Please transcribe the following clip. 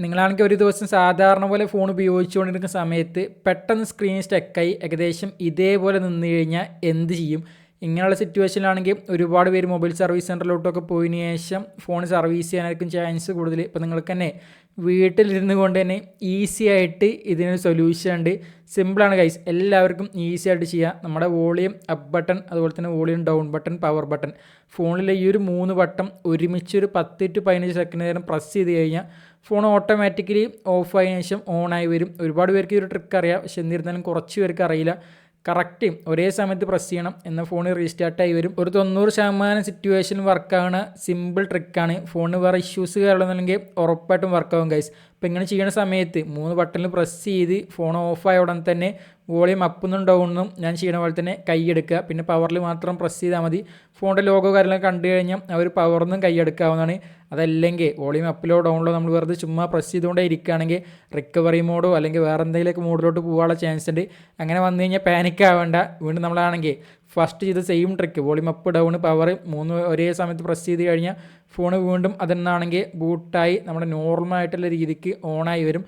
നിങ്ങളാണെങ്കിൽ ഒരു ദിവസം സാധാരണ പോലെ ഫോൺ ഉപയോഗിച്ചുകൊണ്ടിരിക്കുന്ന സമയത്ത് പെട്ടെന്ന് സ്ക്രീൻ സ്റ്റക്കായി ഏകദേശം ഇതേപോലെ നിന്ന് കഴിഞ്ഞാൽ എന്ത് ചെയ്യും? ഇങ്ങനെയുള്ള സിറ്റുവേഷനിലാണെങ്കിൽ ഒരുപാട് പേര് മൊബൈൽ സർവീസ് സെൻ്ററിലോട്ടൊക്കെ പോയതിന് ശേഷം ഫോൺ സർവീസ് ചെയ്യാനായിരിക്കും ചാൻസ് കൂടുതൽ. ഇപ്പോൾ നിങ്ങൾക്ക് തന്നെ വീട്ടിലിരുന്ന് കൊണ്ട് തന്നെ ഈസി ആയിട്ട് ഇതിനൊരു സൊല്യൂഷൻ ഉണ്ട്. സിമ്പിളാണ് ഗൈസ്, എല്ലാവർക്കും ഈസി ആയിട്ട് ചെയ്യാം. നമ്മുടെ വോളിയം അപ്പ് ബട്ടൺ, അതുപോലെ തന്നെ volume down button, power button, ഫോണിലെ ഈ ഒരു 3 ബട്ടൺ ഒരുമിച്ച് ഒരു 10 to 15 സെക്കൻഡ് നേരം പ്രസ് ചെയ്ത് കഴിഞ്ഞാൽ ഫോൺ ഓട്ടോമാറ്റിക്കലി ഓഫ് ആയതിനു ശേഷം ഓണായി വരും. ഒരുപാട് പേർക്ക് ഈ ഒരു ട്രിക്ക് അറിയാം, പക്ഷെ എന്നിരുന്നാലും കുറച്ച് പേർക്ക് അറിയില്ല. കറക്റ്റ് ഒരേ സമയത്ത് പ്രസ് ചെയ്യണം, എന്നാൽ ഫോൺ റീസ്റ്റാർട്ടായി വരും. ഒരു 90% സിറ്റുവേഷൻ വർക്കാവുന്ന സിമ്പിൾ ട്രിക്കാണ്. ഫോണിന് വേറെ ഇഷ്യൂസ് കാര്യങ്ങളൊന്നുമില്ലെങ്കിൽ ഉറപ്പായിട്ടും വർക്കാവും ഗൈസ്. അപ്പോൾ ഇങ്ങനെ ചെയ്യുന്ന സമയത്ത് 3 ബട്ടണിൽ പ്രസ് ചെയ്ത് ഫോൺ ഓഫായ ഉടൻ തന്നെ വോളിയം അപ്പൊന്നും ഡൗണും ഞാൻ ചെയ്യുന്ന പോലെ തന്നെ കൈയ്യെടുക്കുക. പിന്നെ പവറിൽ മാത്രം പ്രസ് ചെയ്താൽ മതി. ഫോണിൻ്റെ ലോഗോ കാര്യങ്ങളൊക്കെ കണ്ടു കഴിഞ്ഞാൽ അവർ പവറിന്നും കൈയ്യെടുക്കാവുന്നതാണ്. അതല്ലെങ്കിൽ വോളിയം അപ്പിലോ ഡൗണിലോ നമ്മൾ വെറുതെ ചുമ്മാ പ്രസ് ചെയ്തുകൊണ്ടേ ഇരിക്കുകയാണെങ്കിൽ റിക്കവറി മോഡോ അല്ലെങ്കിൽ വേറെ എന്തെങ്കിലുമൊക്കെ മോഡിലോട്ട് പോകാനുള്ള ചാൻസ് ഉണ്ട്. അങ്ങനെ വന്നു കഴിഞ്ഞാൽ പാനിക് ആവേണ്ട. വീണ്ടും നമ്മളാണെങ്കിൽ ഫസ്റ്റ് ചെയ്ത same trick volume up down power 3 ഒരേ സമയത്ത് പ്രസ് ചെയ്ത് കഴിഞ്ഞാൽ ഫോൺ വീണ്ടും അതെന്നാണെങ്കിൽ ബൂട്ടായി നമ്മുടെ നോർമലായിട്ടുള്ള രീതിക്ക് ഓണായി വരും.